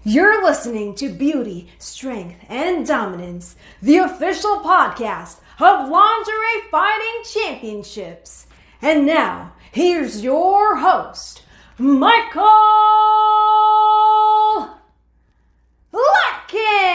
You're listening to Beauty, Strength, and Dominance, the official podcast of Lingerie Fighting Championships. And now, here's your host, Michael Larkin.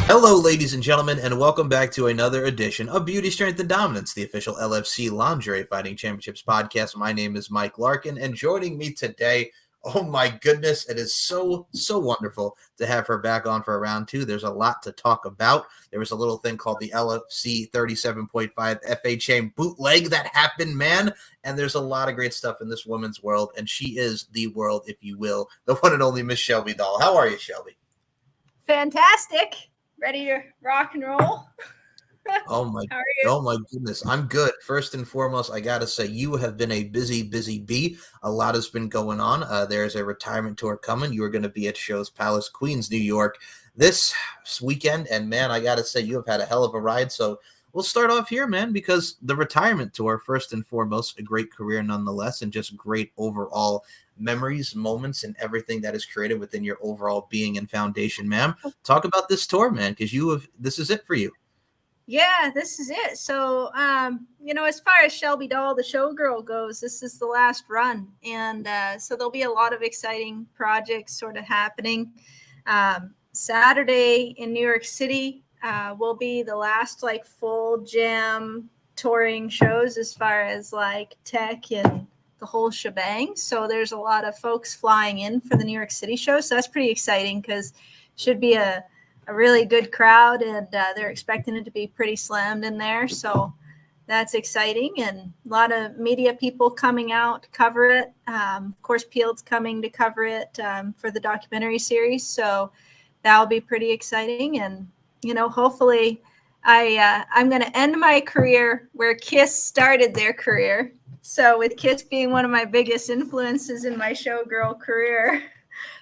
Hello, ladies and gentlemen, and welcome back to another edition of Beauty, Strength, and Dominance, the official LFC Lingerie Fighting Championships podcast. My name is Mike Larkin, and joining me today, oh my goodness, it is so wonderful to have her back on for round two. There's a lot to talk about. There was a little thing called the LFC 37.5 FHA bootleg that happened, man, and there's a lot of great stuff in this woman's world, and she is the world, if you will, the one and only Miss Shelby Doll. How are you, Shelby? Fantastic. Ready to rock and roll? Oh my goodness. I'm good. First and foremost, I got to say you have been a busy bee. A lot has been going on. There's a retirement tour coming. You are going to be at shows Palace, Queens, New York this weekend. And man, I got to say you have had a hell of a ride. So we'll start off here, man, because the retirement tour, first and foremost, a great career nonetheless, and just great overall memories, moments, and everything that is created within your overall being and foundation, ma'am. Talk about this tour, man, because this is it for you. Yeah, this is it. So, as far as Shelby Doll, the showgirl goes, this is the last run. And so there'll be a lot of exciting projects sort of happening. Saturday in New York City will be the last full jam touring shows as far as tech and the whole shebang. So there's a lot of folks flying in for the New York City show. So that's pretty exciting because it should be a really good crowd, and they're expecting it to be pretty slammed in there. So that's exciting, and a lot of media people coming out to cover it. Of course, Peel's coming to cover it for the documentary series. So that'll be pretty exciting. And, hopefully I'm going to end my career where Kiss started their career. So with Kiss being one of my biggest influences in my showgirl career,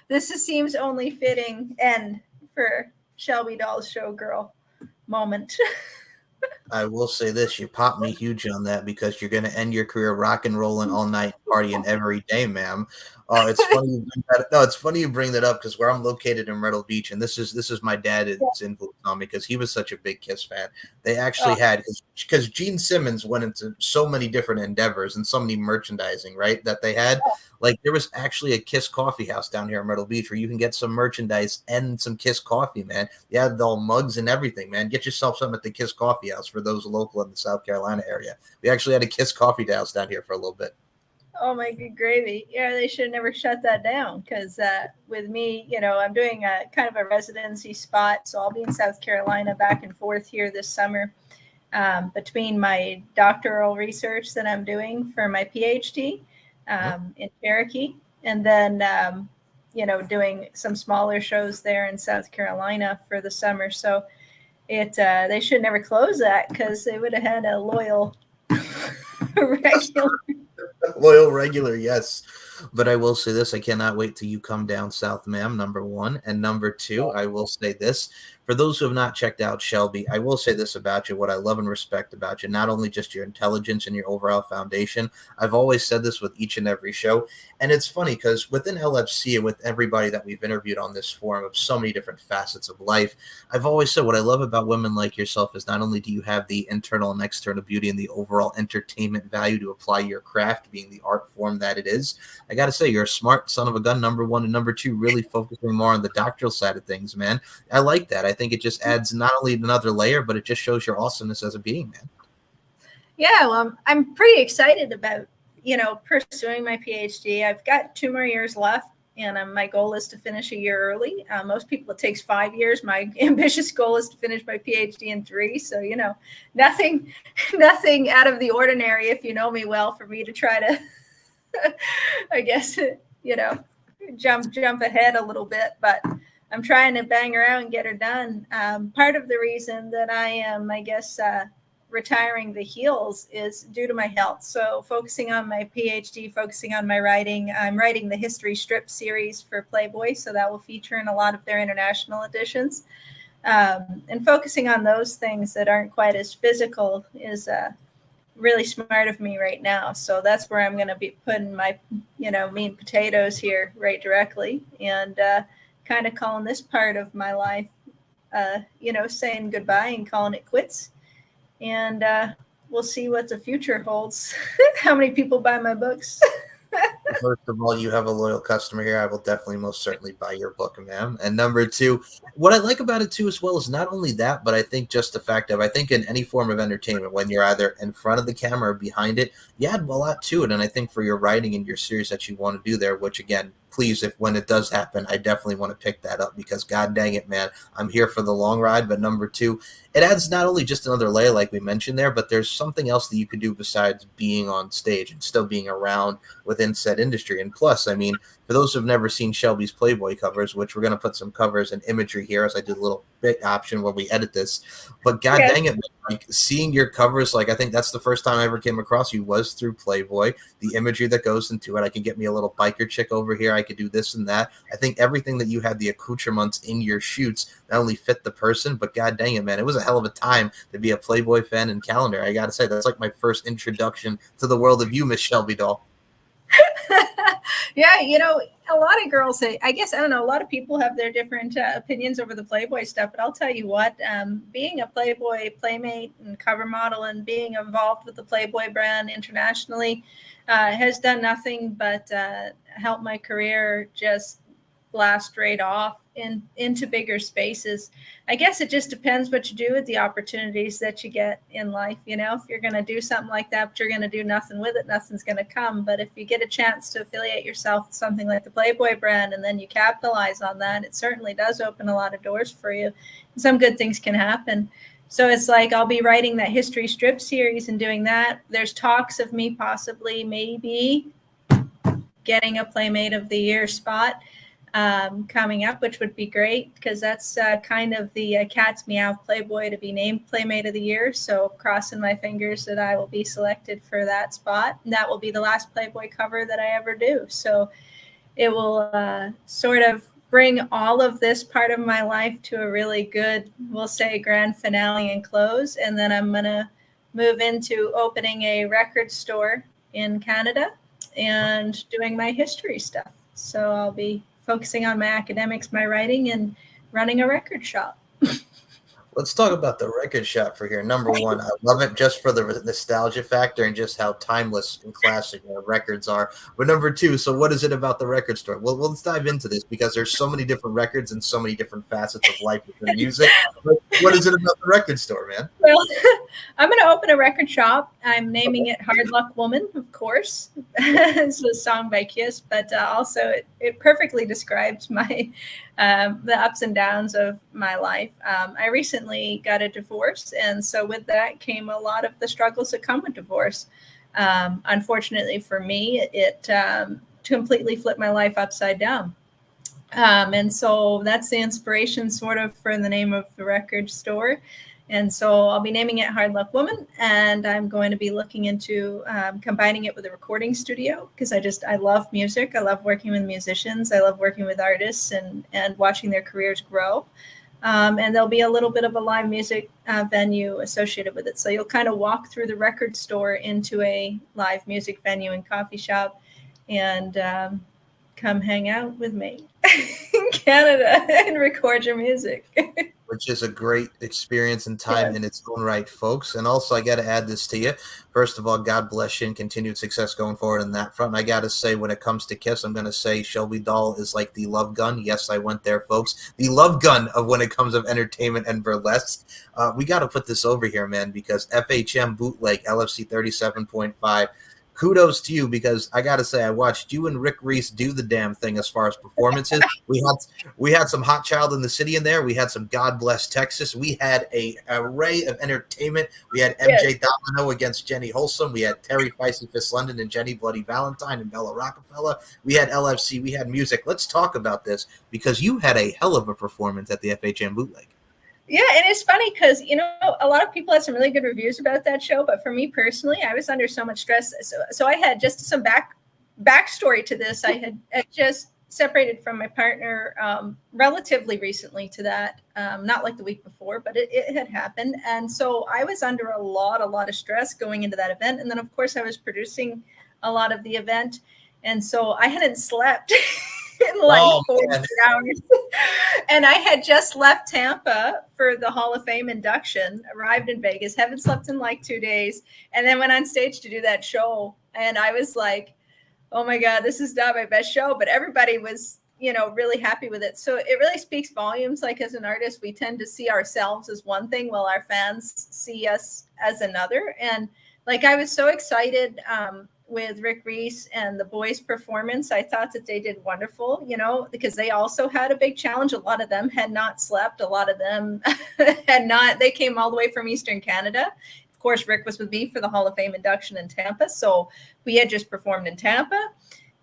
this seems only fitting end for Shelby Doll's showgirl moment. I will say this, you popped me huge on that because you're going to end your career rock and rolling all night, partying every day, ma'am. It's funny you bring that up because where I'm located in Myrtle Beach, and this is my dad's influence on me because he was such a big Kiss fan. They actually had, because Gene Simmons went into so many different endeavors and so many merchandising, right, that they had. There was actually a Kiss coffee house down here in Myrtle Beach where you can get some merchandise and some Kiss coffee, man. You had all mugs and everything, man. Get yourself some at the Kiss coffee house for those local in the South Carolina area. We actually had a Kiss coffee house down here for a little bit. Oh my good gravy. Yeah, they should have never shut that down because with me, I'm doing a kind of a residency spot. So I'll be in South Carolina back and forth here this summer between my doctoral research that I'm doing for my PhD in Cherokee. And then, doing some smaller shows there in South Carolina for the summer. So they should never close that because they would have had a loyal regular, yes. But I will say this, I cannot wait till you come down south, ma'am, number one. And number two, I will say this, for those who have not checked out Shelby, I will say this about you, what I love and respect about you, not only just your intelligence and your overall foundation. I've always said this with each and every show. And it's funny because within LFC and with everybody that we've interviewed on this forum of so many different facets of life, I've always said what I love about women like yourself is not only do you have the internal and external beauty and the overall entertainment value to apply your craft, being the art form that it is, I got to say, you're a smart son of a gun, number one, and number two, really focusing more on the doctoral side of things, man. I like that. I think it just adds not only another layer, but it just shows your awesomeness as a being, man. Yeah, well, I'm pretty excited about, pursuing my PhD. I've got 2 more years left, and my goal is to finish a year early. Most people, it takes 5 years. My ambitious goal is to finish my PhD in 3. So, nothing out of the ordinary, if you know me well, for me to try to I guess, jump ahead a little bit, but I'm trying to bang her out and get her done. Part of the reason that I am, retiring the heels is due to my health. So focusing on my PhD, focusing on my writing. I'm writing the history strip series for Playboy, so that will feature in a lot of their international editions. And focusing on those things that aren't quite as physical is really smart of me right now. So that's where I'm going to be putting my, meat and potatoes here right directly, and kind of calling this part of my life, saying goodbye and calling it quits. And we'll see what the future holds. How many people buy my books? First of all, you have a loyal customer here. I will definitely most certainly buy your book, ma'am. And number two, what I like about it too as well is not only that, but I think just the fact of, I think in any form of entertainment, when you're either in front of the camera or behind it, you add a lot to it. And I think for your writing and your series that you want to do there, which again, please, if when it does happen, I definitely want to pick that up, because god dang it, man, I'm here for the long ride. But number two, it adds not only just another layer like we mentioned there, but there's something else that you could do besides being on stage and still being around within said industry. And plus, I mean, for those who've never seen Shelby's Playboy covers, which we're going to put some covers and imagery here as I did a little bit option when we edit this, but god dang it, man, like seeing your covers, like I think that's the first time I ever came across you was through Playboy. The imagery that goes into it, I can get me a little biker chick over here, I could do this and that. I think everything that you had, the accoutrements in your shoots, not only fit the person, but god dang it, man, it was a hell of a time to be a Playboy fan and calendar. I gotta say, that's like my first introduction to the world of you, Miss Shelby doll. Yeah, a lot of girls say, I guess, I don't know, a lot of people have their different opinions over the Playboy stuff, but I'll tell you what, being a Playboy playmate and cover model and being involved with the Playboy brand internationally has done nothing but help my career just blast right off into bigger spaces. I guess it just depends what you do with the opportunities that you get in life. If you're going to do something like that, but you're going to do nothing with it, nothing's going to come. But if you get a chance to affiliate yourself with something like the Playboy brand, and then you capitalize on that, it certainly does open a lot of doors for you. Some good things can happen. So it's like, I'll be writing that history strip series and doing that. There's talks of me possibly maybe getting a Playmate of the Year spot coming up, which would be great, because that's kind of the cat's meow Playboy to be named Playmate of the Year. So crossing my fingers that I will be selected for that spot. And that will be the last Playboy cover that I ever do. So it will sort of bring all of this part of my life to a really good, we'll say, grand finale and close. And then I'm going to move into opening a record store in Canada and doing my history stuff. So I'll be focusing on my academics, my writing, and running a record shop. Let's talk about the record shop for here. Number one, I love it just for the nostalgia factor and just how timeless and classic records are. But number two, so what is it about the record store? Well, let's dive into this, because there's so many different records and so many different facets of life within music. What is it about the record store, man? Well, I'm going to open a record shop. I'm naming it Hard Luck Woman, of course. It's a song by Kiss, but also it perfectly describes my the ups and downs of my life. I recently got a divorce, and so with that came a lot of the struggles that come with divorce. Unfortunately for me, it completely flipped my life upside down. And so that's the inspiration sort of for the name of the record store. And so I'll be naming it Hard Luck Woman, and I'm going to be looking into combining it with a recording studio, because I love music. I love working with musicians. I love working with artists and watching their careers grow. And there'll be a little bit of a live music venue associated with it. So you'll kind of walk through the record store into a live music venue and coffee shop, and come hang out with me in Canada and record your music. Which is a great experience and time in its own right, folks. And also, I got to add this to you. First of all, God bless you and continued success going forward on that front. And I got to say, when it comes to Kiss, I'm going to say Shelby Doll is like the love gun. Yes, I went there, folks. The love gun of when it comes of entertainment and burlesque. We got to put this over here, man, because FHM Bootleg, LFC 37.5, kudos to you, because I gotta say, I watched you and Rick Reese do the damn thing as far as performances. We had some Hot Child in the City in there. We had some God Bless Texas. We had a array of entertainment. We had MJ Domino against Jenny Holsom. We had Terry Feisty Fist London and Jenny Bloody Valentine and Bella Rockefeller. We had LFC. We had music. Let's talk about this, because you had a hell of a performance at the FHM Bootleg. Yeah, and it's funny because, a lot of people had some really good reviews about that show, but for me personally, I was under so much stress. So I had just some backstory to this. I had just separated from my partner relatively recently to that, not like the week before, but it had happened. And so I was under a lot of stress going into that event. And then, of course, I was producing a lot of the event. And so I hadn't slept in like 48 hours. And I had just left Tampa for the Hall of Fame induction, arrived in Vegas, haven't slept in like 2 days, and then went on stage to do that show. And I was like, oh my God, this is not my best show, but everybody was, really happy with it. So it really speaks volumes. Like as an artist, we tend to see ourselves as one thing while our fans see us as another. And like, I was so excited with Rick Reese and the boys' performance. I thought that they did wonderful, because they also had a big challenge. A lot of them had not slept. A lot of them they came all the way from Eastern Canada. Of course, Rick was with me for the Hall of Fame induction in Tampa. So we had just performed in Tampa,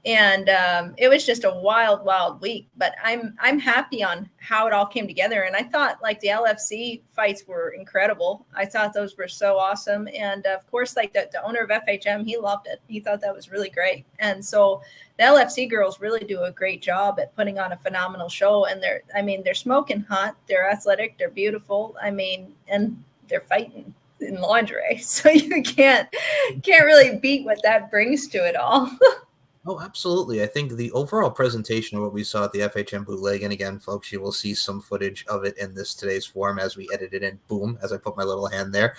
and it was just a wild week, but I'm happy on how it all came together. And I thought like the LFC fights were incredible. I thought those were so awesome. And of course, like the owner of FHM, he loved it. He thought that was really great. And so the LFC girls really do a great job at putting on a phenomenal show. And they're smoking hot. They're athletic. They're beautiful. And they're fighting in lingerie. So you can't really beat what that brings to it all. Oh, absolutely. I think the overall presentation of what we saw at the FHM Bootleg, and again, folks, you will see some footage of it in today's form as we edit it in. Boom, as I put my little hand there.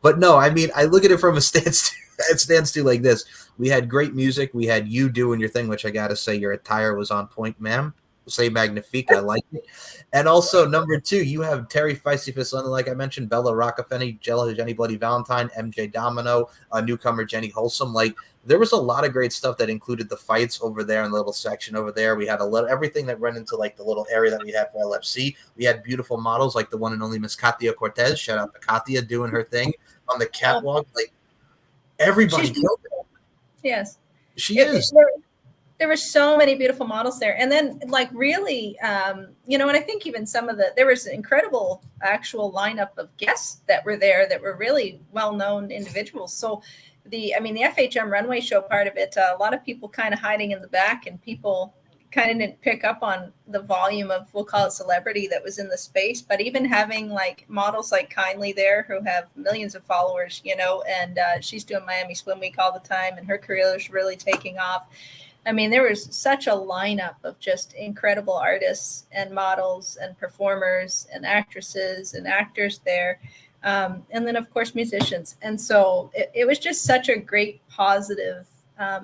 But no, I mean, I look at it from a stance. It stands to like this. We had great music. We had you doing your thing, which I got to say, your attire was on point, ma'am. Say magnifique. I like it. And also, number two, you have Terry Feisty Fist London, like I mentioned, Bella Rockafenny, Jenny Bloody Valentine, MJ Domino, newcomer Jenny Wholesome. Like, there was a lot of great stuff that included the fights over there in the little section over there. We had everything that went into like the little area that we had for LFC. We had beautiful models like the one and only Miss Katia Cortez. Shout out to Katia doing her thing on the catwalk. Like, everybody killed it. Yes. She is. There were so many beautiful models there. And then like really, and I think even there was an incredible actual lineup of guests that were there that were really well-known individuals. So the FHM runway show part of it, a lot of people kind of hiding in the back, and people kind of didn't pick up on the volume of, we'll call it celebrity, that was in the space. But even having like models like Kindly there who have millions of followers, and she's doing Miami Swim Week all the time, and her career is really taking off. I mean, there was such a lineup of just incredible artists and models and performers and actresses and actors there. And then, of course, musicians. And so it was just such a great, positive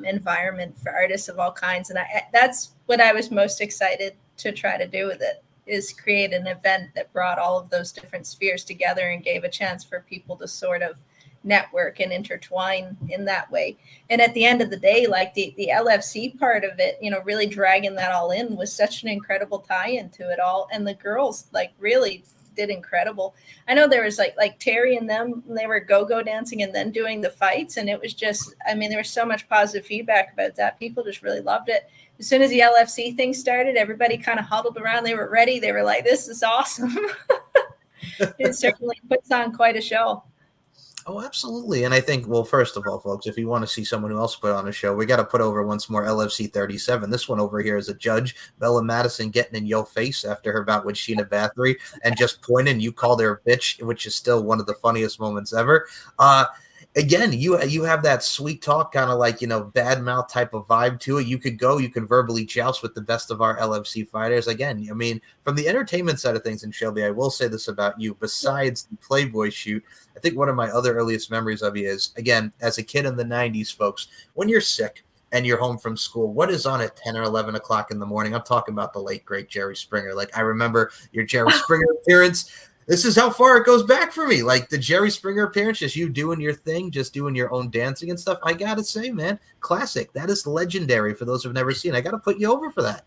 environment for artists of all kinds. And that's what I was most excited to try to do with it, is create an event that brought all of those different spheres together and gave a chance for people to sort of network and intertwine in that way. And at the end of the day, like the LFC part of it, really dragging that all in was such an incredible tie-in to it all. And the girls like really did incredible. I know there was like Terry and them, they were go-go dancing and then doing the fights. And it was just, there was so much positive feedback about that. People just really loved it. As soon as the LFC thing started, everybody kind of huddled around. They were ready. They were like, this is awesome. It certainly puts on quite a show. Oh, absolutely. And I think, well, first of all, folks, if you want to see someone else put on a show, we got to put over once more LFC 37. This one over here is a judge, Bella Madison, getting in your face after her bout with Sheena Bathory and just pointing. You called her a bitch, which is still one of the funniest moments ever. Again, you have that sweet talk, kind of like, bad mouth type of vibe to it. You can verbally joust with the best of our LFC fighters. Again, from the entertainment side of things, and Shelby, I will say this about you, besides the Playboy shoot, I think one of my other earliest memories of you is, again, as a kid in the 90s, folks, when you're sick, and you're home from school. What is on at 10 or 11 o'clock in the morning? I'm talking about the late, great Jerry Springer. Like, I remember your Jerry Springer appearance. This is how far it goes back for me. Like, the Jerry Springer appearance, just you doing your thing, just doing your own dancing and stuff. I got to say, man, classic. That is legendary for those who've never seen. I got to put you over for that.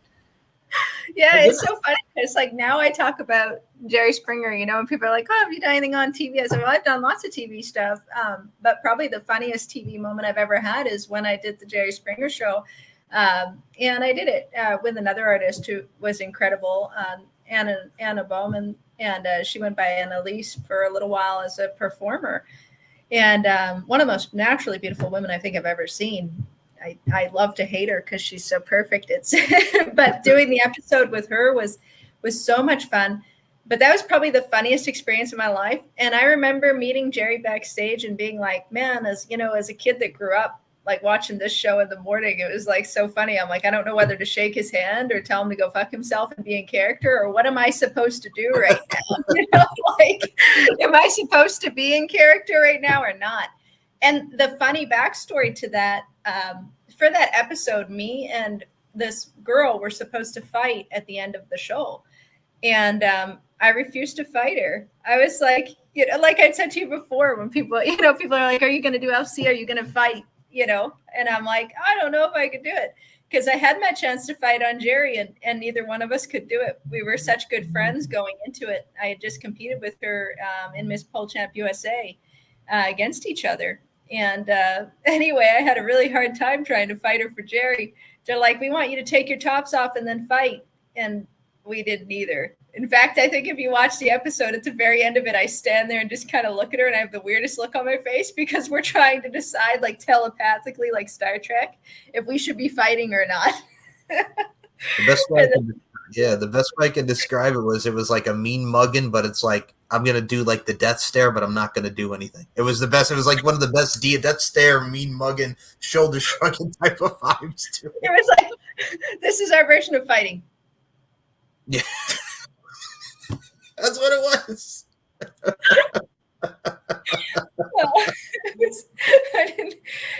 Yeah, it's so funny. It's like now I talk about Jerry Springer, you know, and people are like, "Oh, have you done anything on TV?" I said, "Well, I've done lots of TV stuff, but probably the funniest TV moment I've ever had is when I did the Jerry Springer show, and I did it with another artist who was incredible, Anna Bowman, and she went by Annalise for a little while as a performer, and one of the most naturally beautiful women I think I've ever seen. I love to hate her because she's so perfect. But doing the episode with her was so much fun. But that was probably the funniest experience of my life. And I remember meeting Jerry backstage and being like, man, as a kid that grew up like watching this show in the morning, it was like so funny. I'm like, I don't know whether to shake his hand or tell him to go fuck himself and be in character, or what am I supposed to do right now? Like, am I supposed to be in character right now or not? And the funny backstory to that, for that episode, me and this girl were supposed to fight at the end of the show. And I refused to fight her. I was like, you know, like I said to you before, when people are like, are you going to do FC? Are you going to fight? You know? And I'm like, I don't know if I could do it. Because I had my chance to fight on Jerry, and neither one of us could do it. We were such good friends going into it. I had just competed with her in Miss Pole Champ USA against each other. And anyway, I had a really hard time trying to fight her for Jerry. They're like, we want you to take your tops off and then fight. And we didn't either. In fact, I think if you watch the episode, at the very end of it, I stand there and just kind of look at her, and I have the weirdest look on my face because we're trying to decide, like telepathically, like Star Trek, if we should be fighting or not. The best way I can describe it was like a mean mugging, but it's like, I'm going to do like the death stare, but I'm not going to do anything. It was the best. It was like one of the best death stare, mean mugging, shoulder shrugging type of vibes to it. It was like, this is our version of fighting. Yeah. That's what it was. Well,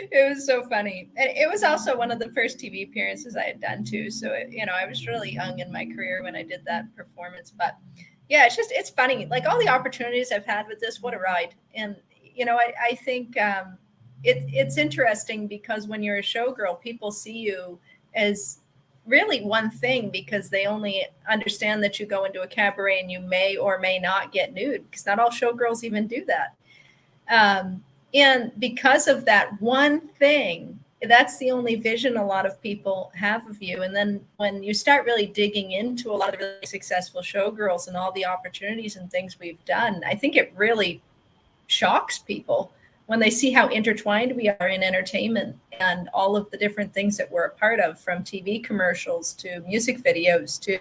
it was so funny. And it was also one of the first TV appearances I had done too. So, I was really young in my career when I did that performance. But yeah, it's funny. Like all the opportunities I've had with this, what a ride. And, I think it's interesting because when you're a showgirl, people see you as really one thing because they only understand that you go into a cabaret and you may or may not get nude, because not all showgirls even do that. And because of that one thing, that's the only vision a lot of people have of you. And then when you start really digging into a lot of really successful showgirls and all the opportunities and things we've done, I think it really shocks people when they see how intertwined we are in entertainment and all of the different things that we're a part of, from TV commercials to music videos to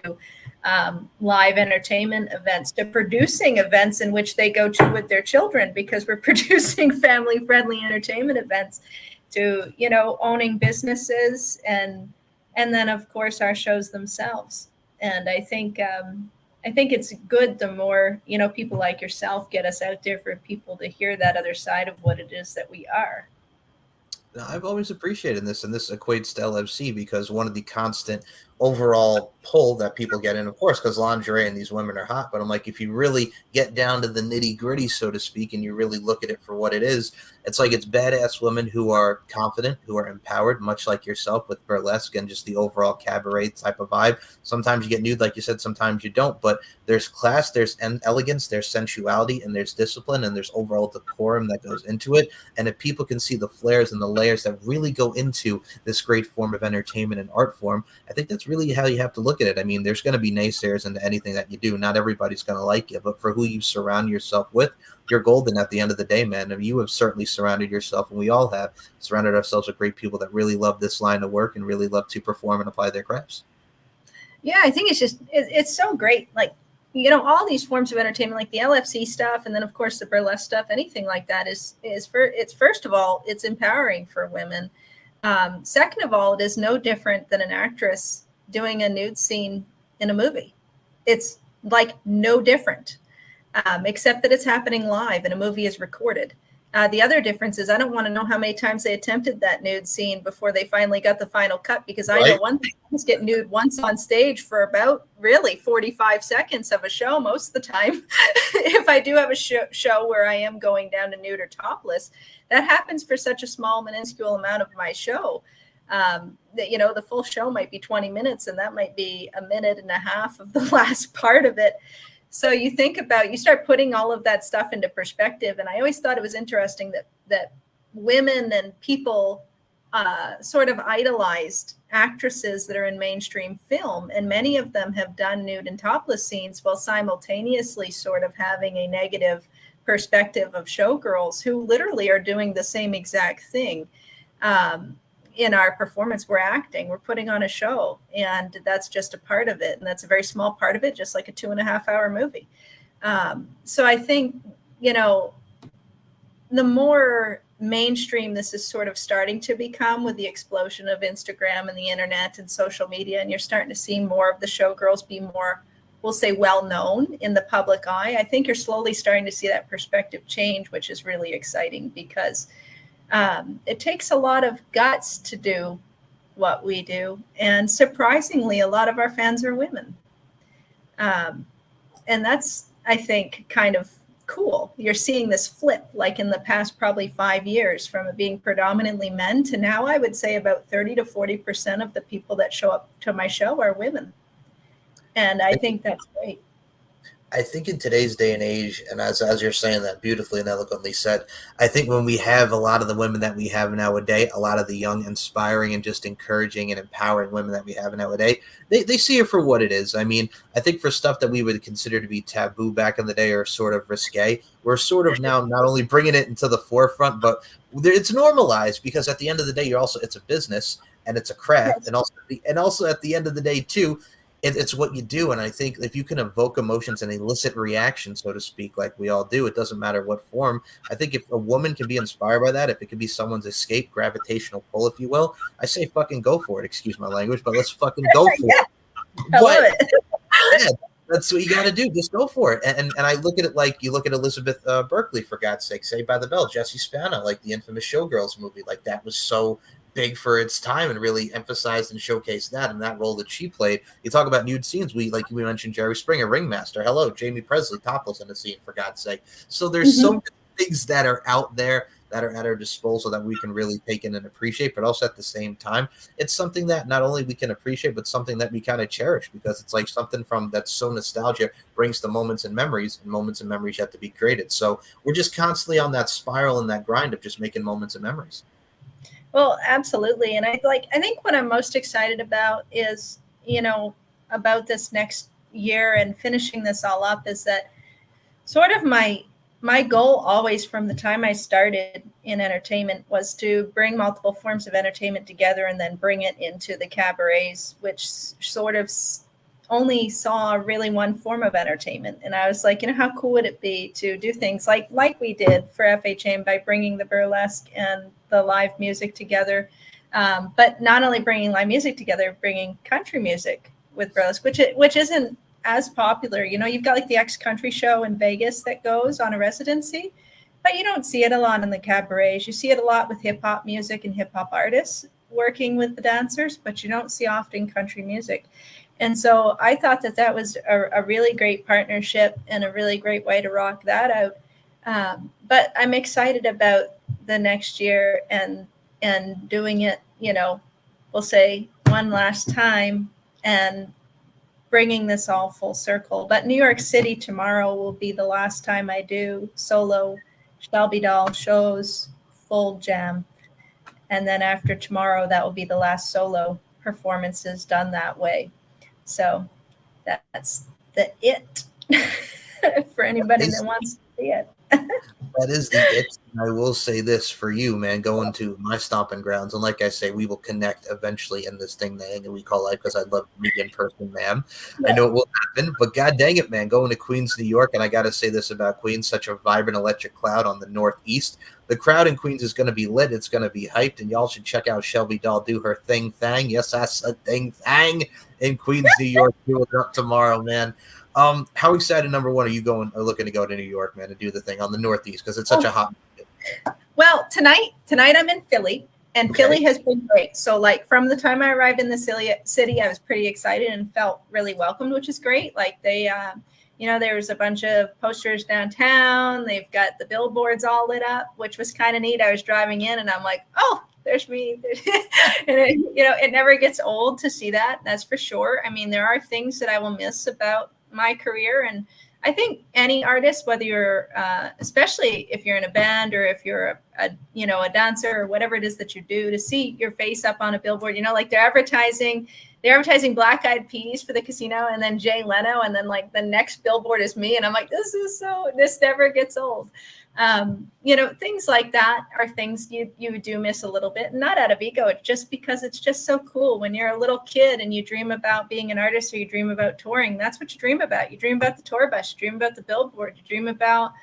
live entertainment events to producing events in which they go to with their children, because we're producing family-friendly entertainment events, to, owning businesses and then, of course, our shows themselves. And I think it's good the more, people like yourself get us out there for people to hear that other side of what it is that we are. I've always appreciated this, and this equates to LFC because one of the constant overall pull that people get in, of course, because lingerie and these women are hot, but I'm like, if you really get down to the nitty gritty, so to speak, and you really look at it for what it is, it's like it's badass women who are confident, who are empowered, much like yourself with burlesque and just the overall cabaret type of vibe. Sometimes you get nude, like you said, sometimes you don't, but there's class, there's elegance, there's sensuality, and there's discipline, and there's overall decorum that goes into it. And if people can see the flares and the layers that really go into this great form of entertainment and art form, I think that's really how you have to look at it. I mean, there's going to be naysayers into anything that you do. Not everybody's going to like you, but for who you surround yourself with, you're golden at the end of the day, man. I mean, you have certainly surrounded yourself, and we all have surrounded ourselves with great people that really love this line of work and really love to perform and apply their crafts. Yeah, I think it's so great. Like, all these forms of entertainment, like the LFC stuff, and then of course the burlesque stuff, anything like that it's first of all, it's empowering for women. Second of all, it is no different than an actress doing a nude scene in a movie. It's like no different, except that it's happening live and a movie is recorded. The other difference is I don't want to know how many times they attempted that nude scene before they finally got the final cut, because I know one thing, I just get nude once on stage for about really 45 seconds of a show most of the time. If I do have a show where I am going down to nude or topless, that happens for such a small, minuscule amount of my show. That, you know, the full show might be 20 minutes and that might be a minute and a half of the last part of it. So you start putting all of that stuff into perspective. And I always thought it was interesting that women and people sort of idolized actresses that are in mainstream film. And many of them have done nude and topless scenes while simultaneously sort of having a negative perspective of showgirls who literally are doing the same exact thing. In our performance, we're acting, we're putting on a show, and that's just a part of it. And that's a very small part of it, just like a 2.5-hour movie. So I think, you know, the more mainstream this is sort of starting to become with the explosion of Instagram and the internet and social media, and you're starting to see more of the showgirls be more, we'll say, well known in the public eye, I think you're slowly starting to see that perspective change, which is really exciting, because it takes a lot of guts to do what we do. And surprisingly, a lot of our fans are women. And that's, I think, kind of cool. You're seeing this flip, like in the past probably 5 years, from it being predominantly men to now I would say about 30 to 40% of the people that show up to my show are women. And I think that's great. I think in today's day and age, and as you're saying that beautifully and eloquently said, I think when we have a lot of the women that we have nowadays, a lot of the young, inspiring, and just encouraging and empowering women that we have nowadays, they see it for what it is. I mean, I think for stuff that we would consider to be taboo back in the day or sort of risque, we're sort of now not only bringing it into the forefront, but it's normalized, because at the end of the day, it's a business and it's a craft, and also at the end of the day too, it's what you do. And I think if you can evoke emotions and elicit reaction, so to speak, like we all do, it doesn't matter what form. I think if a woman can be inspired by that, if it can be someone's escape, gravitational pull, if you will, I say fucking go for it. Excuse my language, but let's fucking go for it. I love it. Yeah, that's what you got to do. Just go for it. And I look at it like you look at Elizabeth Berkley, for God's sake, Saved by the Bell, Jessie Spano, like the infamous Showgirls movie. Like that was so big for its time and really emphasized and showcased that, and that role that she played. You talk about nude scenes. We mentioned Jerry Springer, Ringmaster. Hello, Jamie Presley, topless in a scene, for God's sake. So there's so many things that are out there that are at our disposal that we can really take in and appreciate, but also at the same time, it's something that not only we can appreciate, but something that we kind of cherish, because it's like something from that's so nostalgia brings the moments and memories have to be created. So we're just constantly on that spiral and that grind of just making moments and memories. Well, absolutely. And I think what I'm most excited about is, you know, about this next year and finishing this all up, is that sort of my goal always from the time I started in entertainment was to bring multiple forms of entertainment together and then bring it into the cabarets, which sort of only saw really one form of entertainment. And I was like, you know, how cool would it be to do things like we did for FHM by bringing the burlesque and the live music together, but not only bringing live music together, bringing country music with burlesque, which isn't as popular. You know, you've got like the X Country show in Vegas that goes on a residency, but you don't see it a lot in the cabarets. You see it a lot with hip hop music and hip hop artists working with the dancers, but you don't see often country music. And so I thought that was a really great partnership and a really great way to rock that out. But I'm excited about the next year and doing it, you know, we'll say one last time and bringing this all full circle. But New York City tomorrow will be the last time I do solo Shelby doll shows, full jam. And then after tomorrow, that will be the last solo performances done that way. So that's it for anybody that wants to see it. That is the it. I will say this for you, man, going to my stomping grounds. And like I say, we will connect eventually in this thing that we call life, because I'd love to meet you in person, ma'am. Yeah. I know it will happen, but God dang it, man, going to Queens, New York. And I got to say this about Queens, such a vibrant electric cloud on the Northeast. The crowd in Queens is going to be lit. It's going to be hyped. And y'all should check out Shelby Doll do her thing. Yes, I said thing in Queens, New York. Doing it up tomorrow, man. How excited, number one, are you looking to go to New York, man, to do the thing on the Northeast? Because it's such a hot market. Well, tonight I'm in Philly, and Okay. Philly has been great. So like from the time I arrived in the city, I was pretty excited and felt really welcomed, which is great. Like they, there's a bunch of posters downtown. They've got the billboards all lit up, which was kind of neat. I was driving in and I'm like, oh, there's me. And it never gets old to see that. That's for sure. I mean, there are things that I will miss about my career, and I think any artist, whether you're, especially if you're in a band or if you're a dancer or whatever it is that you do, to see your face up on a billboard, like they're advertising Black Eyed Peas for the casino, and then Jay Leno, and then like the next billboard is me, and I'm like, this never gets old. Things like that are things you do miss a little bit, not out of ego. It's just because it's just so cool when you're a little kid and you dream about being an artist or you dream about touring. That's what you dream about. You dream about the tour bus, you dream about the billboard, you dream about,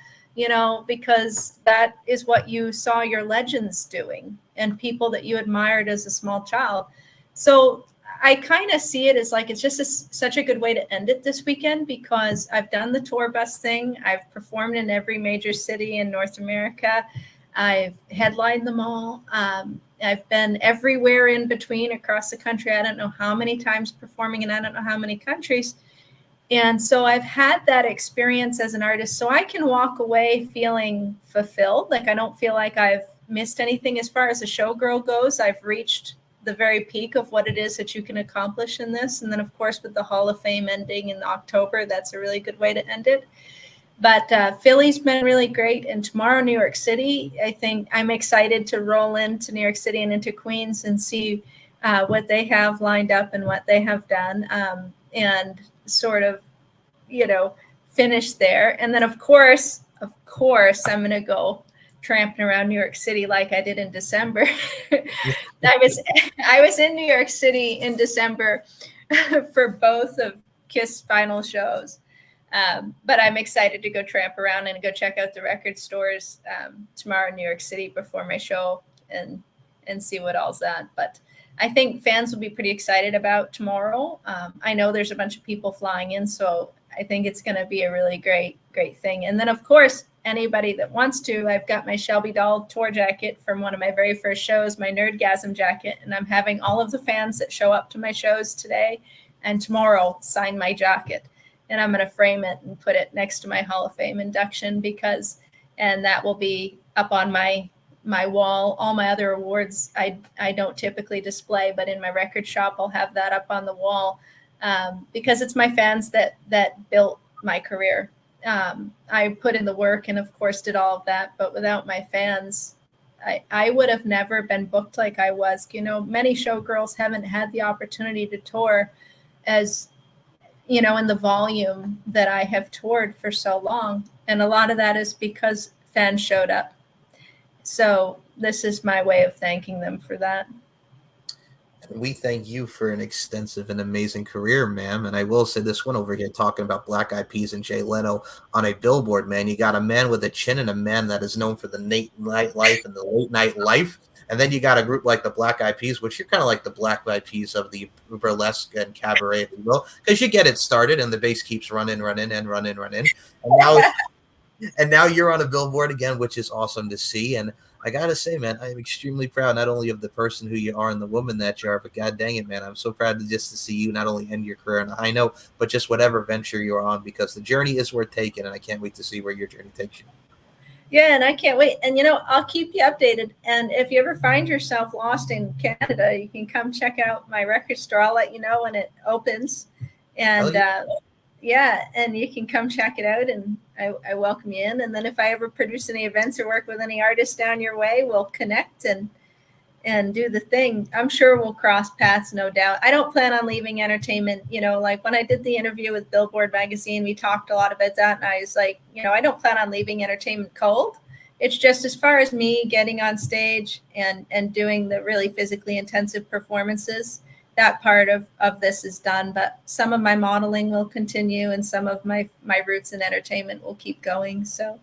because that is what you saw your legends doing and people that you admired as a small child. So I kind of see it as like, it's just such a good way to end it this weekend, because I've done the tour bus thing. I've performed in every major city in North America. I've headlined them all. I've been everywhere in between across the country. I don't know how many times performing in I don't know how many countries. And so I've had that experience as an artist. So I can walk away feeling fulfilled. Like I don't feel like I've missed anything as far as a showgirl goes. I've reached the very peak of what it is that you can accomplish in this. And then of course, with the Hall of Fame ending in October, that's a really good way to end it. But Philly's been really great. And tomorrow, New York City, I think I'm excited to roll into New York City and into Queens and see what they have lined up and what they have done, and sort of, finish there. And then of course, I'm going to go tramping around New York City like I did in December. I was in New York City in December for both of Kiss final shows. But I'm excited to go tramp around and go check out the record stores tomorrow in New York City before my show and see what all's at. But I think fans will be pretty excited about tomorrow. I know there's a bunch of people flying in, so I think it's going to be a really great thing. And then, of course, anybody that wants to, I've got my Shelby doll tour jacket from one of my very first shows, my Nerdgasm jacket, and I'm having all of the fans that show up to my shows today and tomorrow sign my jacket. And I'm going to frame it and put it next to my Hall of Fame induction and that will be up on my wall. All my other awards I don't typically display, but in my record shop, I'll have that up on the wall because it's my fans that built my career. I put in the work and of course did all of that, but without my fans, I would have never been booked like I was. Many showgirls haven't had the opportunity to tour as, in the volume that I have toured for so long. And a lot of that is because fans showed up. So this is my way of thanking them for that. And we thank you for an extensive and amazing career, ma'am. And I will say this one over here, talking about Black Eyed Peas and Jay Leno on a billboard, man. You got a man with a chin and a man that is known for the night life and the late night life. And then you got a group like the Black Eyed Peas, which you're kind of like the Black Eyed Peas of the burlesque and cabaret, if you will, because you get it started and the bass keeps running. And now you're on a billboard again, which is awesome to see. And I got to say, man, I'm extremely proud not only of the person who you are and the woman that you are, but God dang it, man, I'm so proud to see you not only end your career on a high note, but just whatever venture you're on, because the journey is worth taking, and I can't wait to see where your journey takes you. Yeah, and I can't wait. And, I'll keep you updated. And if you ever find yourself lost in Canada, you can come check out my record store. I'll let you know when it opens. And, and you can come check it out, and I welcome you in. And then if I ever produce any events or work with any artists down your way, we'll connect and do the thing. I'm sure we'll cross paths, no doubt. I don't plan on leaving entertainment. Like when I did the interview with Billboard magazine, we talked a lot about that. And I was like, I don't plan on leaving entertainment cold. It's just as far as me getting on stage and doing the really physically intensive performances, that part of this is done. But some of my modeling will continue and some of my roots in entertainment will keep going. So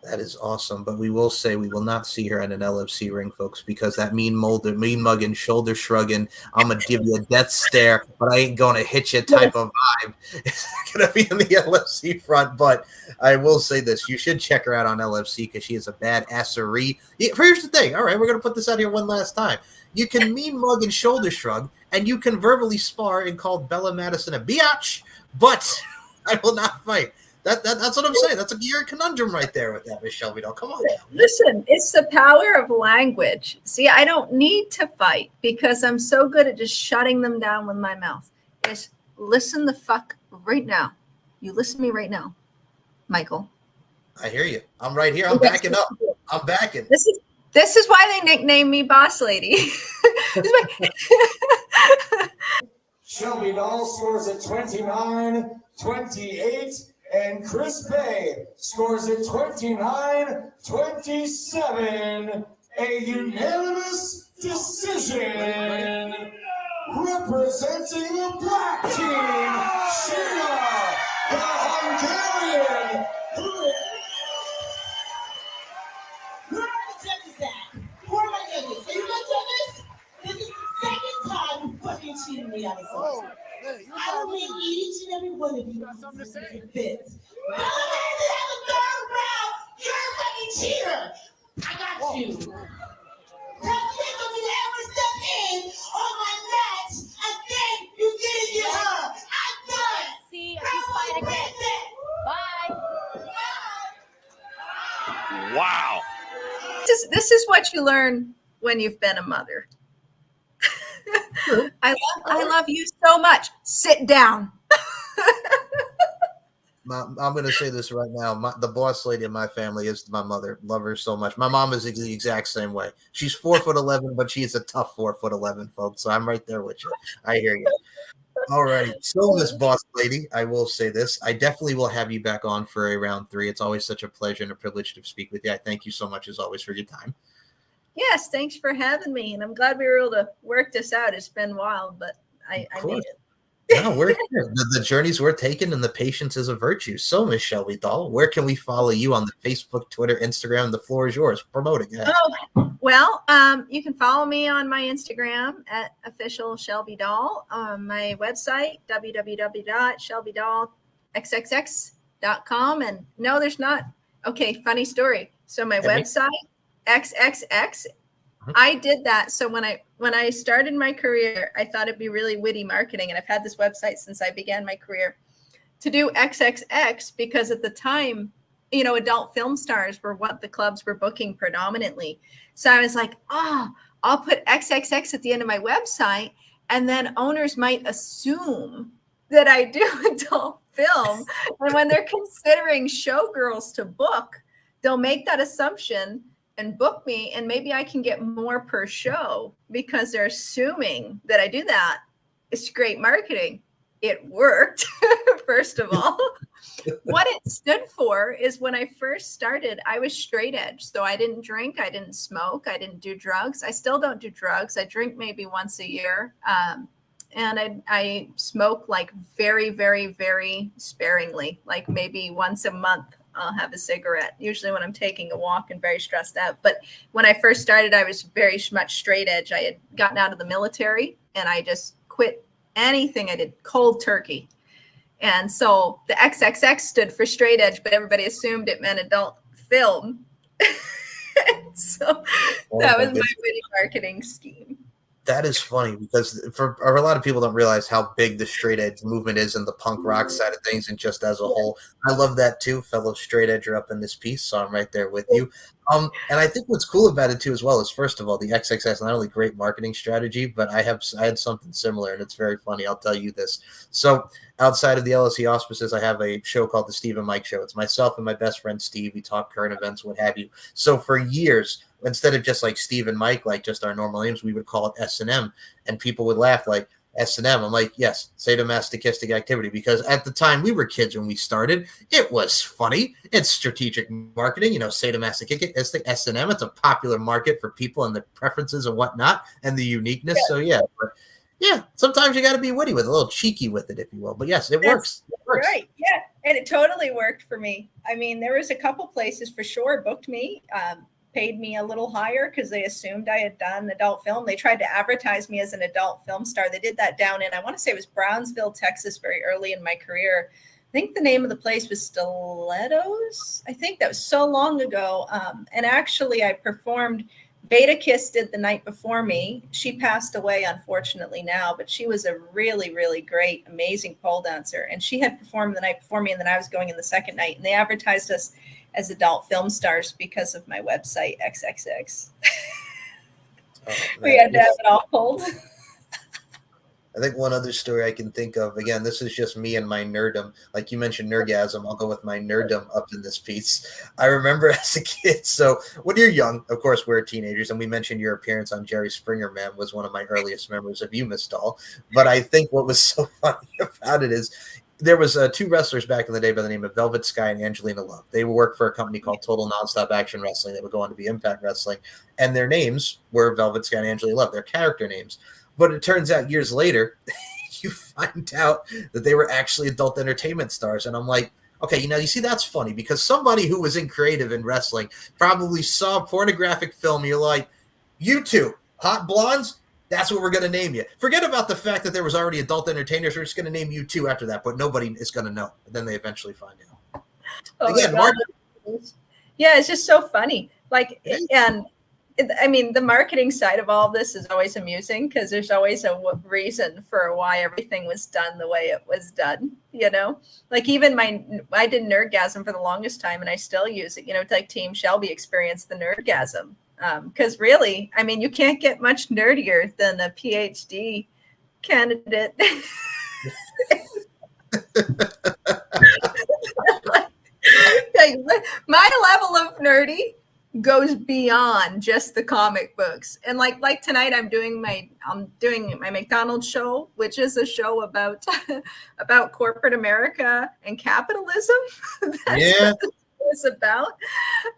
That is awesome, but we will say we will not see her at an LFC ring, folks, because that mean mugging, shoulder shrugging, I'm gonna give you a death stare, but I ain't gonna hit you type of vibe is gonna be in the LFC front. But I will say this: you should check her out on LFC because she is a badasserie. Here's the thing. All right, we're gonna put this out here one last time. You can mean mug and shoulder shrug, and you can verbally spar and call Bella Madison a biatch, but I will not fight. That's what I'm saying. You're a conundrum right there with that, Miss Shelby. Come on now. Listen, it's the power of language. See, I don't need to fight because I'm so good at just shutting them down with my mouth. Is listen the fuck right now. You listen to me right now, Michael. I hear you. I'm right here. I'm backing up. I'm backing. This is why they nicknamed me Boss Lady. Shelby Doll scores at 29-28. And Chris Bay scores at 29-27. A unanimous decision. Representing the black team, Sheena, the Hungarian. Who are the judges at? Who are my judges? Are you my judges? This is the second time you fucking cheated me out of something. I will make each and every one of you something to say. Bits. But I'm going to have a third round. You're a fucking cheater. I got you. Don't you ever step in on my match again. You didn't get her. I'm done. See if you fight again. Bye. Wow. This is what you learn when you've been a mother. I love you so much. Sit down. I'm going to say this right now. The boss lady of my family is my mother. Love her so much. My mom is the exact same way. She's 4'11", but she's a tough 4'11", folks. So I'm right there with you. I hear you. All right. So, Miss Boss Lady, I will say this. I definitely will have you back on for a round 3. It's always such a pleasure and a privilege to speak with you. I thank you so much, as always, for your time. Yes, thanks for having me. And I'm glad we were able to work this out. It's been wild, but I made it. No, we're here. The journeys we're taking and the patience is a virtue. So, Miss Shelby Doll, where can we follow you on the Facebook, Twitter, Instagram? The floor is yours. Promote it. Oh, well, you can follow me on my Instagram at official Shelby Doll. My website, www.shelbydollxxx.com. And no, there's not. Okay, funny story. So my website, XXX, I did that. So when I started my career, I thought it'd be really witty marketing. And I've had this website since I began my career to do XXX because at the time, adult film stars were what the clubs were booking predominantly. So I was like, I'll put XXX at the end of my website. And then owners might assume that I do adult film. And when they're considering showgirls to book, they'll make that assumption and book me, and maybe I can get more per show because they're assuming that I do that. It's great marketing. It worked, first of all. What it stood for is when I first started, I was straight edge. So I didn't drink, I didn't smoke, I didn't do drugs. I still don't do drugs. I drink maybe once a year. And I smoke like very, very, very sparingly, like maybe once a month. I'll have a cigarette, usually when I'm taking a walk and very stressed out. But when I first started, I was very much straight edge. I had gotten out of the military and I just quit anything. I did cold turkey. And so the XXX stood for straight edge, but everybody assumed it meant adult film. So that was my witty marketing scheme. That is funny because for a lot of people don't realize how big the straight edge movement is in the punk rock side of things and just as a whole. I love that too, fellow straight edger up in this piece. So I'm right there with you. And I think what's cool about it too, as well, is first of all, the XXX, not only great marketing strategy, but I had something similar and it's very funny. I'll tell you this. So outside of the LSE auspices, I have a show called the Steve and Mike Show. It's myself and my best friend, Steve. We talk current events, what have you. So for years, instead of just like Steve and Mike, like just our normal names, we would call it S&M, and people would laugh like S&M. I'm like, yes, sadomasochistic activity, because at the time we were kids when we started, it was funny. It's strategic marketing, sadomasochistic. It's the S&M. It's a popular market for people and the preferences and whatnot and the uniqueness. So yeah, sometimes you got to be witty with it, a little cheeky with it, if you will. But yes, it works. It works. Right. Yeah. And it totally worked for me. I mean, there was a couple places for sure booked me, paid me a little higher because they assumed I had done adult film. They tried to advertise me as an adult film star. They did that down in, I want to say it was Brownsville, Texas, very early in my career. I think the name of the place was Stilettos. I think that was so long ago. And actually I performed, Beta Kiss did the night before me. She passed away, unfortunately, now, but she was a really, really great, amazing pole dancer. And she had performed the night before me, and then I was going in the second night. And they advertised us as adult film stars because of my website, XXX. Oh, we had to have it all pulled. I think one other story I can think of, again, this is just me and my nerddom. Like you mentioned nerdgasm, I'll go with my nerddom up in this piece. I remember as a kid, so when you're young, of course, we're teenagers, and we mentioned your appearance on Jerry Springer Man was one of my earliest memories of you, Miss Doll. But I think what was so funny about it is there was two wrestlers back in the day by the name of Velvet Sky and Angelina Love. They worked for a company called Total Nonstop Action Wrestling that would go on to be Impact Wrestling, and their names were Velvet Sky and Angelina Love, their character names. But it turns out years later, you find out that they were actually adult entertainment stars. And I'm like, okay, you see, that's funny because somebody who was in creative in wrestling probably saw a pornographic film. You're like, you two, hot blondes, that's what we're going to name you. Forget about the fact that there was already adult entertainers. We're just going to name you two after that, but nobody is going to know. Then they eventually find out. Oh Again, yeah, it's just so funny. Like, and I mean, the marketing side of all of this is always amusing because there's always a reason for why everything was done the way it was done, Like even I did Nerdgasm for the longest time and I still use it, it's like Team Shelby experienced the Nerdgasm. Because really, I mean, you can't get much nerdier than a PhD candidate. like, my level of nerdy goes beyond just the comic books. And like tonight I'm doing my McDonald's show, which is a show about corporate America and capitalism. That's what it's about.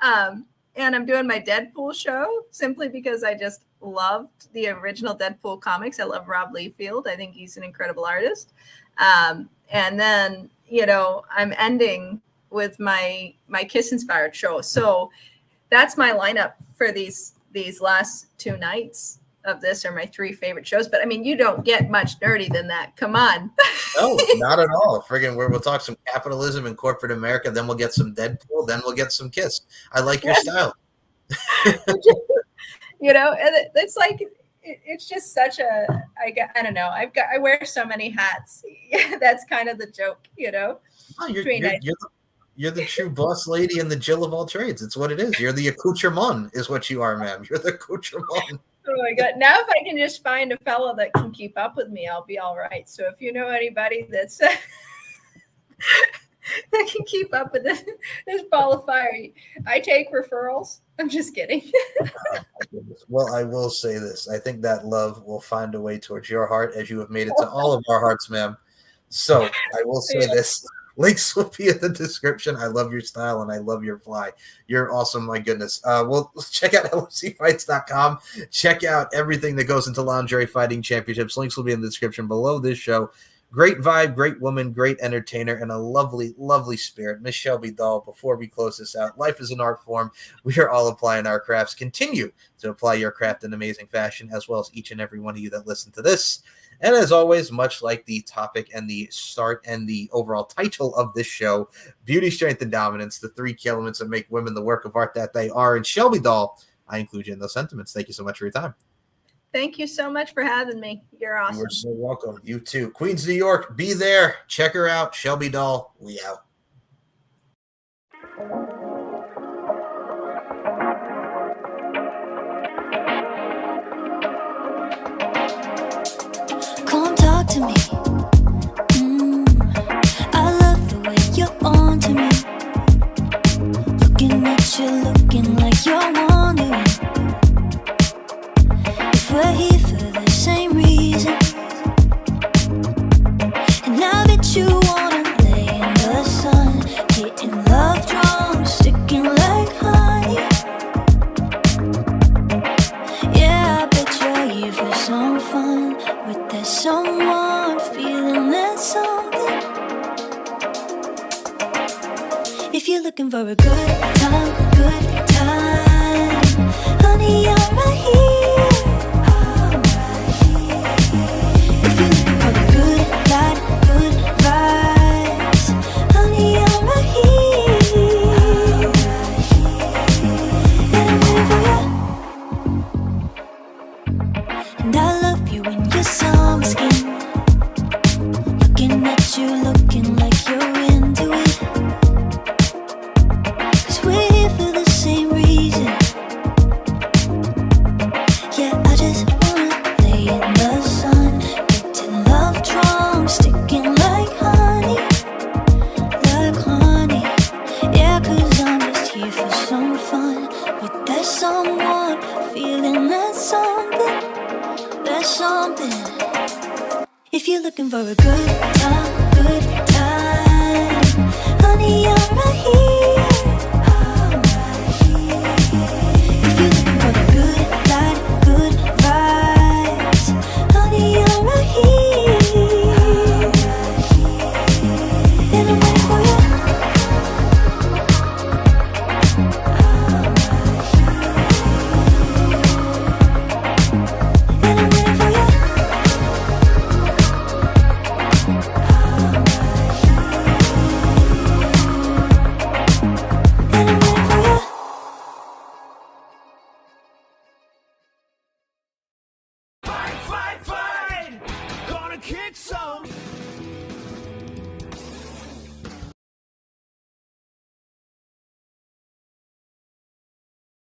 And I'm doing my Deadpool show simply because I just loved the original Deadpool comics. I love Rob Liefeld. I think he's an incredible artist. And then, I'm ending with my Kiss inspired show. So that's my lineup for these last 2 nights of this are my 3 favorite shows. But I mean, you don't get much nerdy than that. Come on. No, not at all. Friggin' we'll talk some capitalism and corporate America. Then we'll get some Deadpool. Then we'll get some Kiss. I like your style. And it's like, it's just such a, I don't know. I wear so many hats. That's kind of the joke, Oh, you're the true boss lady and the Jill of all trades. It's what it is. You're the accoutrement is what you are, ma'am. You're the accoutrement. Oh my God. Now if I can just find a fellow that can keep up with me, I'll be all right. So if you know anybody that's that can keep up with this ball of fire, I take referrals. I'm just kidding. Well, I will say this. I think that love will find a way towards your heart as you have made it to all of our hearts, ma'am. So I will say this. Links will be in the description. I love your style and I love your fly. You're awesome. My goodness. Well, check out LFCfights.com. Check out everything that goes into Lingerie Fighting Championships. Links will be in the description below this show. Great vibe, great woman, great entertainer, and a lovely, lovely spirit. Miss Shelby Doll, before we close this out, life is an art form. We are all applying our crafts. Continue to apply your craft in amazing fashion, as well as each and every one of you that listen to this. And as always, much like the topic and the start and the overall title of this show, beauty, strength, and dominance, the 3 key elements that make women the work of art that they are. And Shelby Doll, I include you in those sentiments. Thank you so much for your time. Thank you so much for having me. You're awesome. You're so welcome. You too. Queens, New York, be there. Check her out. Shelby Doll, we out. Come talk to me. I love the way you're on to me. Looking at you, looking like you're wondering if we're here for the same reason. And now that you wanna lay in the sun, getting love drunk, sticking like honey. Yeah, I bet you're here for some fun with that someone, feeling that something. time, good time. Honey, I'm right here. If you're looking for the good life, good vibes, honey, I'm right here. And I'm waiting for you. And I love you in your summer skin. Looking at you, looking like you're into it. 'Cause we're here for the same reason. Yeah, I just wanna lay in the sun, getting love drunk, sticking like honey, like honey. Yeah, 'cause I'm just here for some fun with that someone, feeling that something, that something. If you're looking for a good time, honey, I'm right here. If you're looking for the good life, good vibes, honey, I'm right here. And I'm waiting for you. And I'm waiting for you. And I'm waiting for you. Fight, fight, fight! Gonna kick some